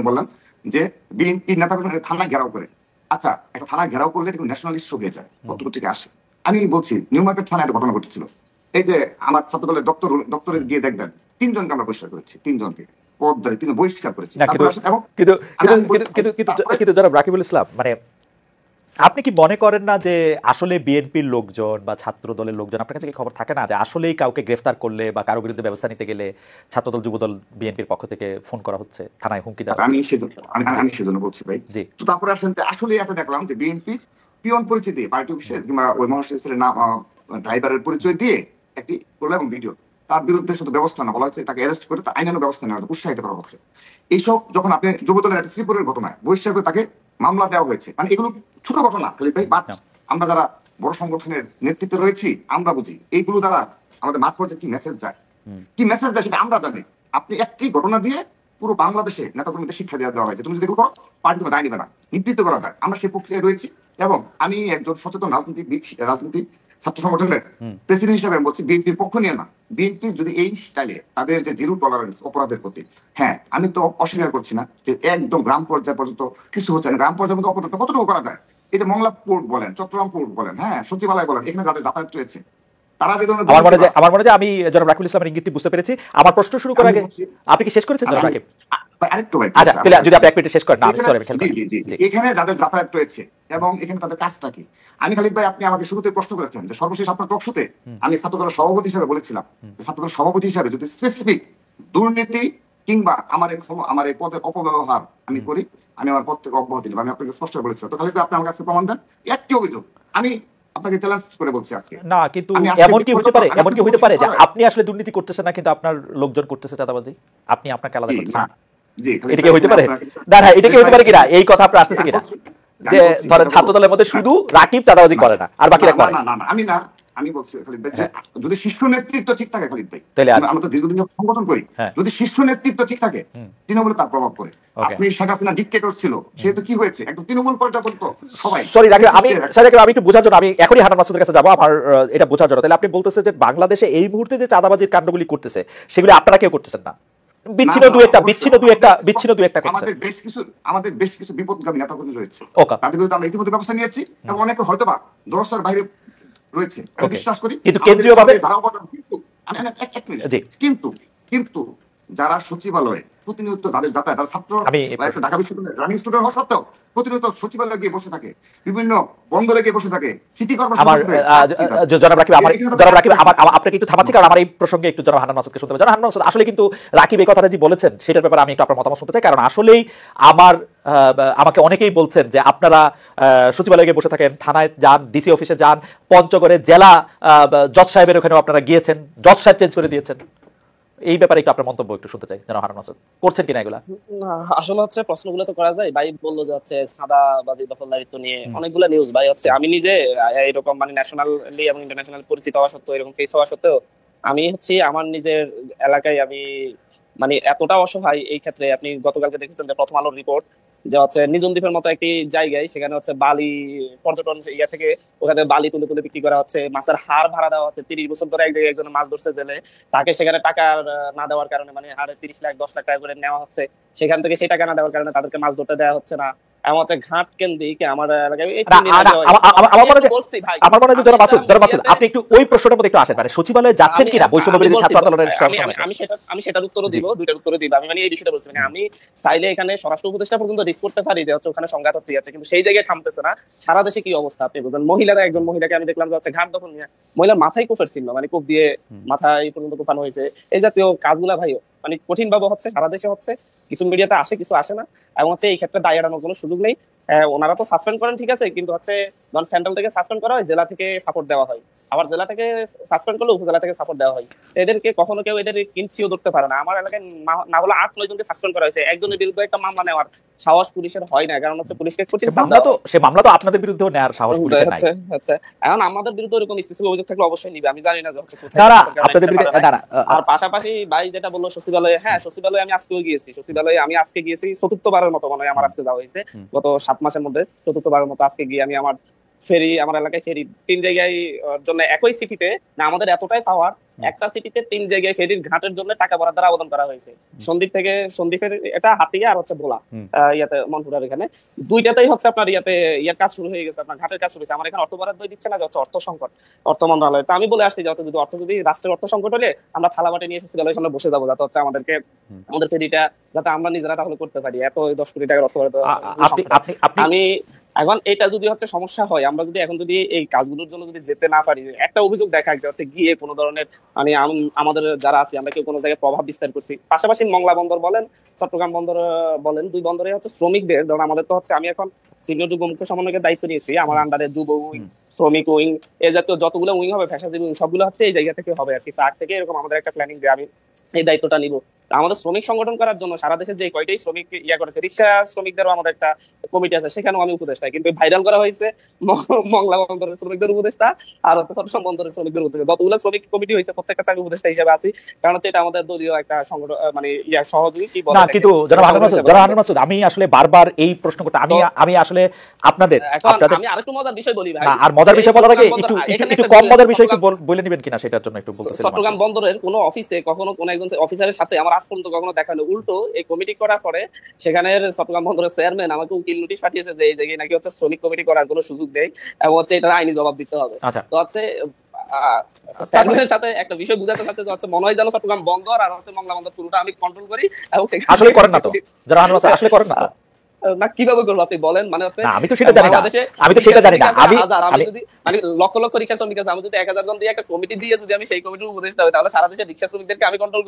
বললাম যে বিএনপি নেতাকর্মীরা থানা ঘেরাও করে। আচ্ছা, একটা থানা ঘেরাও করলে এটা ন্যাশনাল ইস্যু হয়ে যায়, পত্রপত্রিকা আসে। আমি বলছি নিউ মার্কেট থানায় একটা ঘটনা ঘটেছিল। এই যে আমার ছাত্র দলের দপ্তরে গিয়ে দেখবেন ৩ জনকে আমরা বহিষ্কার করেছি, ৩ জনকে পদধারী ৩ বহিষ্কার করেছি। না কিন্তু তারপরে এবং কিন্তু কিন্তু আমি কিন্তু কিন্তু কিন্তু কিন্তু যারা রাকিবুল ইসলাম, মানে আপনি কি মনে করেন না যে আসলে বিএনপির লোকজন বা ছাত্র দলের লোকজন, আপনার কাছে কি খবর থাকে না যে আসলেই কাউকে গ্রেফতার করলে বা কারো বিরুদ্ধে ব্যবস্থা নিতে গেলে ছাত্রদল যুবদল বিএনপির পক্ষ থেকে ফোন করা হচ্ছে, থানায় হুমকি দেওয়া আমি হচ্ছে? সেজন্য আমি সেজন্য বলছি ভাই। জি তো তারপরে আসলে আসলে এটা দেখলাম যে বিএনপি পিয়ন পরিচয় দিয়ে পার্টি অফিসে কিংবা ওই মহাসচিবের নাম ড্রাইভারের পরিচয় দিয়ে একটি করলো এবং ভিডিও তার বিরুদ্ধে শুধু ব্যবস্থা না বলা হচ্ছে, তাকে অ্যারেস্ট করে আইনানুগ ব্যবস্থা নেওয়া উৎসাহিত করা হচ্ছে। এইসব যখন আপনি যুবদলের একটা শ্রীপুরের ঘটনায় বহিষ্কার করে তাকে মামলা দেওয়া হয়েছে, মানে এগুলো ছোট ঘটনা খালিদ ভাই, বাট না আমরা যারা বড় সংগঠনের নেতৃত্বে রয়েছি আমরা বুঝি এইগুলো দ্বারা আমাদের মাঠ পর্যায়ে কি মেসেজ যায়, কি মেসেজ যায় সেটা আমরা জানি। আপনি একটি ঘটনা দিয়ে পুরো বাংলাদেশে নেতাকর্মীদের শিক্ষা দেওয়া হয় যে তুমি যদি এগুলো করো পার্টি তোমার দায় নিবে না, নিবৃত্ত করা যায়। আমরা সেই প্রক্রিয়ায় রয়েছি এবং আমি একজন সচেতন রাজনীতি ছাত্র সংগঠনের প্রেসিডেন্ট হিসাবে বলছি বিএনপির পক্ষ নিয়ে না। বিএনপি যদি এই স্টাইলে তাদের যে জিরো টলারেন্স অপরাধের প্রতি, হ্যাঁ আমি তো অস্বীকার করছি না যে একদম গ্রাম পর্যায় পর্যন্ত কিছু হচ্ছে না, গ্রাম পর্যায়ে অপরাধ কতটুকু করা যায়। এই যে মংলা পোর্ট বলেন, চট্টগ্রাম পোর্ট বলেন, হ্যাঁ সচিবালয় বলেন, এখানে যাদের যাতায়াত রয়েছে তারা যে ধরনের আমার মনে হয় আমি জনাব রাকিবুল ইসলামের ইঙ্গিতটি বুঝতে পেরেছি। আমার প্রশ্ন শুরু করার আগে আপনি কি শেষ করেছেন জনাব রাকিব? আরেকটু ভাই, আচ্ছা তাহলে যদি আপনি 1 মিনিট শেষ করেন। না আমি সরি, আমি খেয়াল জি করি। জি জি জি, এখানে যাদের যাতায়াত রয়েছে এবং এখানে তাদের কাজটা কি। আমি খালিদ ভাই, আপনি আমাকে শুরুতে প্রশ্ন করেছেন যে সর্বশেষ আপনার টকশোতে আমি ছাত্রদলের সভাপতি হিসাবে বলেছিলাম, ছাত্রদলের সভাপতি হিসাবে যদি স্পেসিফিক দুর্নীতি কিংবা আমার এই পদের অপব্যবহার আমি করি, আমি আমার পদ থেকে অব্যাহতি নিব। আমি আপনাকে স্পষ্ট বলেছিলাম। তো খালিদ ভাই, আপনি আমার কাছে প্রমাণ দেন একটি অভিযোগ। আমি আপনাকে চ্যালেঞ্জ করে বলছি আজকে। না কিন্তু আমি এমন কি হতে পারে যে আপনি আসলে দুর্নীতি করতেছেন না কিন্তু আপনার লোকজন করতেছে চাঁদাবাজি, আপনি আপনাকে আলাদা করতেছেন? এটা কি হইতে পারে? না না, এটা কি হইতে পারে কিনা এই কথা আপনার আসতেছে কিনা যে ধরেন ছাত্র দলের মধ্যে শুধু রাকিব চাঁদাবাজি করে না আর বাকিরা করে? আমি বলছি খালিদ ভাই, যদি শীর্ষ নেতৃত্ব ঠিক থাকে খালিদ ভাই, তাহলে আমরা তো দীর্ঘদিন সংগঠন করি, যদি শীর্ষ নেতৃত্ব ঠিক থাকে তৃণমূলে তার প্রভাব পড়ে। আপনি শেখ হাসিনা ডিক্টেটর ছিল, সেহেতু কি হয়েছে একদম তৃণমূল পর্যায়ে পর্যন্ত সবাই। সরি রাকিব, আমি একটু বোঝার জন্য আমি এখনই হানান মাসুদের কাছে যাবো আমার এটা বোঝার জন্য। তাহলে আপনি বলতেছেন যে বাংলাদেশে এই মুহূর্তে যে চাঁদাবাজির কাণ্ডগুলি করতেছে সেগুলি আপনারা কেউ করতেছেন না, বিচ্ছিন্ন দুই একটা করছে। আমাদের বেশ কিছু বিপদগামী নেতাকর্মী রয়েছে, তাদের বিরুদ্ধে আমরা ইতিমধ্যে ব্যবস্থা নিয়েছি এবং অনেকে হয়তোবা দরস্তার বাইরে রয়েছে, আমি বিশ্বাস করি। কিন্তু কেন্দ্রীয়ভাবে কিন্তু কিন্তু যারা সচিবালয়ে প্রতিনিয়ত যাদের যাতায়াত, তারা ছাত্র ঢাকা বিশ্ববিদ্যালয়ের রানিং স্টুডেন্ট হওয়া সত্ত্বেও প্রতিনিয়ত সচিবালয়ে গিয়ে বসে থাকে, বিভিন্ন বন্দরে গিয়ে বসে থাকে, সিটি কর্পোরেশন। জনাব রাকিব আপনাকে একটু থামাচ্ছি কারণ আমার এই প্রসঙ্গে একটু জনাব হান্নান মাসুদকে শুনতে হবে। জনাব হান্নান মাসুদ, আসলে কিন্তু রাকিব এই কথাটা যে বলেছেন সেটার ব্যাপারে আমি একটু আপনার মতামত শুনতে চাই, কারণ আসলেই আমাকে অনেকেই বলছেন যে আপনারা সচিবালয়ে গিয়ে বসে থাকেন, থানায় যান, ডিসি অফিসে যান, পঞ্চগড়ে জেলা জজ সাহেবের ওখানেও আপনারা গিয়েছেন, জজ সাহেব চেঞ্জ করে দিয়েছেন। এই ব্যাপারে একটু আপনার মন্তব্য একটু শুনতে চাই জনাব হান্নান মাসুদ, করছেন কিনা এগুলা? না আসলে হচ্ছে প্রশ্নগুলো তো করা যায়। ভাই বললো যে হচ্ছে সাদাবাজি দখলদারিত্ব নিয়ে অনেকগুলো নিউজ। ভাই হচ্ছে আমি নিজে এরকম মানে ন্যাশনালি এবং ইন্টারন্যাশনাল পরিচিত হওয়া সত্ত্বেও, এরকম ফেস হওয়া সত্ত্বেও আমি হচ্ছে আমার নিজের এলাকায় আমি মানে এতটা অসহায় এই ক্ষেত্রে। আপনি গতকালকে দেখেছেন যে প্রথম আলোর রিপোর্ট যে হচ্ছে নিঝুম দ্বীপের মতো একটি জায়গায়, সেখানে হচ্ছে বালি পর্যটন ইয়া থেকে ওখানে বালি তুলে তুলে বিক্রি করা হচ্ছে, মাছের হাড় ভাড়া দেওয়া হচ্ছে। 30 বছর ধরে এক জায়গায় একজন মাছ ধরছে জেলে, তাকে সেখানে টাকা না দেওয়ার কারণে মানে হাড়ে 30 লাখ 10 লাখ টাকা করে নেওয়া হচ্ছে, সেখান থেকে সেই টাকা না দেওয়ার কারণে তাদেরকে মাছ ধরতে দেওয়া হচ্ছে না। এমন হচ্ছে ঘাট কেন্দ্রিক আমার এলাকায় আপনি একটু ওই প্রশ্নটার মধ্যে একটু আসেন, মানে সচিবালয়ে যাচ্ছেন কিনা বৈষম্য বিরোধী ছাত্র আন্দোলনের? আমি সেটার উত্তর দিব, দুইটার উত্তর দিব। আমি মানে এই বিষয়টা বলছি, মানে আমি চাইলে এখানে স্বরাষ্ট্র উপদেষ্টা পর্যন্ত রিস্ক করতে পারি যে হচ্ছে ওখানে সংঘাত হচ্ছে আছে, কিন্তু সেই জায়গায় থামতেছে না। সারা দেশে কি অবস্থা আপনি বুঝলেন। মহিলারা, একজন মহিলাকে আমি দেখলাম যে হচ্ছে ঘাট দখল নিয়ে মহিলার মাথায় কোফের চিহ্ন, মানে কোপ দিয়ে মাথায় পর্যন্ত কোপানো হয়েছে। এই জাতীয় কাজগুলা ভাই মানে কঠিন ভাবে হচ্ছে, সারা দেশে হচ্ছে, কিছু মিডিয়াতে আসে কিছু আসে না, এবং হচ্ছে এই ক্ষেত্রে দায় এড়ানোর কোনো সুযোগ নেই। ওনারা তো সাসপেন্ড করেন ঠিক আছে, কিন্তু হচ্ছে ধরেন সেন্ট্রাল থেকে সাসপেন্ড করা হয়, জেলা থেকে সাপোর্ট দেওয়া হয়, আবার জেলা থেকে সাসপেন্ড করলে উপজেলা থেকে সাপোর্ট দেওয়া হয়। এদেরকে কখনো কেউ এদের কিঞ্চিও ধরতে পারে না। আমার এলাকায় না হলে 8-9 জনকে সাসপেন্ড করা হয়েছে, একজনের বিরুদ্ধে একটা মামলা নেওয়ার সাহস পুলিশের হয় না, কারণ হচ্ছে পুলিশকে কঠিন মামলা তো আপনাদের বিরুদ্ধেও নেওয়ার সাহস পুলিশের নাই। এখন আমাদের বিরুদ্ধে এরকম স্পেসিফিক অভিযোগ থাকলে অবশ্যই নিবে, আমি জানি না যে হচ্ছে কোথায়। আর পাশাপাশি ভাই যেটা বললো সচিবালয়ে, হ্যাঁ সচিবালয়ে আমি আজকেও গিয়েছি। সচিবালয়ে আমি আজকে গিয়েছি 4র্থবারের মতো, মনে হয় আমার আজকে যাওয়া হয়েছে গত 7 মাসের মধ্যে 4র্থবারের মতো। আজকে গিয়ে আমি আমার ফেরি, আমার এলাকায় ফেরি 3 জায়গায় জন্য একই সিটিতে, না আমাদের এতটাই পাওয়ার, একটা সিটিতে 3 জায়গায় ফেরির ঘাটের জন্য টাকা বরাদ্দের আবেদন করা হয়েছে। সন্দ্বীপের এটা হাতিয়া আর হচ্ছে ভোলা, ইয়াতে মনপুরার এখানে দুইটাতেই হচ্ছে আপনার ইয়ার কাজ শুরু হয়ে গেছে, আপনার ঘাটের কাজ শুরু হয়েছে। আমার এখানে অর্থ বরাদ্দ দিচ্ছে না, যে হচ্ছে অর্থ সংকট, অর্থ মন্ত্রণালয়। তো আমি বলে আসছি যে যদি রাষ্ট্রের অর্থ সংকট হলে আমরা থালা বাটে নিয়ে এসেছি সামনে বসে যাবো, যাতে হচ্ছে আমাদের ফেরিটা যাতে আমরা নিজেরা তাহলে করতে পারি। এত 10 কোটি টাকার অর্থ বরাদ্দ আমি এখন এটা যদি হচ্ছে সমস্যা হয়, আমরা যদি এখন যদি এই কাজগুলোর জন্য যদি যেতে না পারি, একটা অভিযোগ দেখা যে হচ্ছে গিয়ে কোনো ধরনের মানে আমাদের যারা আছে আমরা কেউ কোনো জায়গায় প্রভাব বিস্তার করছি। পাশাপাশি মংলা বন্দর বলেন, চট্টগ্রাম বন্দর বলেন, 2 বন্দরে হচ্ছে শ্রমিকদের, ধরুন আমাদের তো হচ্ছে আমি এখন সিনিয়র যুগ্ম মুখ্য সমন্বয়কের দায়িত্ব নিয়েছি, আমার আন্ডারে যুব উইং, শ্রমিক উইং, এই জাতীয় যতগুলো উইং হবে, ফ্যাশাজীবী উইং, সবগুলো হচ্ছে এই জায়গা থেকে হবে আর কি। তার থেকে এরকম আমাদের একটা প্ল্যানিং যে আমি এই দায়িত্বটা নিব। আমাদের শ্রমিক সংগঠন করার জন্য সারা দেশে যে কয়টাই শ্রমিক করেছে, রিক্সা শ্রমিকদেরও আমাদের একটা কমিটি আছে, সেখানেও আমি উপদেষ্টা, কিন্তু ভাইরাল করা হয়েছে মংলা বন্দরের শ্রমিকদের উপদেষ্টা আর হচ্ছে চট্টগ্রাম বন্দরের শ্রমিকদের উপদেষ্টা। যতগুলো শ্রমিক কমিটি হয়েছে প্রত্যেকটা আমি উপদেষ্টা হিসেবে আছি, কারণ হচ্ছে এটা আমাদের দলীয় একটা সংগঠন, মানে সহযোগী কি বলে না। কিন্তু জনাব হারুন মাসুদ, আমি আসলে বারবার এই প্রশ্ন করতে আমি আসলে আপনাদের আমি আরেকটু মজার বিষয় বলি ভাই, আর মজার বিষয় বলার আগে একটু কম মজার বিষয় একটু বলে নেবেন কিনা সেটার জন্য একটু বলতে চাই। চট্টগ্রাম বন্দরের কোনো অফিসে কখনো কোনো একজন অফিসারের সাথে আমার আজ পর্যন্ত কখনো দেখা হলো, উল্টো এই কমিটি করার পরে সেখানের চট্টগ্রাম বন্দরের চেয়ারম্যান আমাকে উকিল নোটিশ পাঠিয়েছে যে এই জায়গায় নাকি হচ্ছে শ্রমিক কমিটি করার কোনো সুযোগ নেই এবং হচ্ছে এটা আইনি জবাব দিতে হবে। তো হচ্ছে চেয়ারম্যানের সাথে একটা বিষয় বুঝাতে চাচ্ছে যে হচ্ছে মনে হয় যেন চট্টগ্রাম বন্দর আর হচ্ছে মংলা বন্দর পুরোটা আমি কন্ট্রোল করি, এবং আসলে করেন না তো যারা আসলে করেন না না, কিভাবে করবো আপনি বলেন? মানে হচ্ছে আমি তো সেটা জানি না, আমি যদি মানে লক্ষ লক্ষ রিক্সা শ্রমিক আছে, আমি যদি 1000 জন দিয়ে একটা কমিটি দিয়ে যদি আমি সেই কমিটির উপদেষ্টা হই, তাহলে সারা দেশের রিক্সা শ্রমিকদেরকে আমি কন্ট্রোল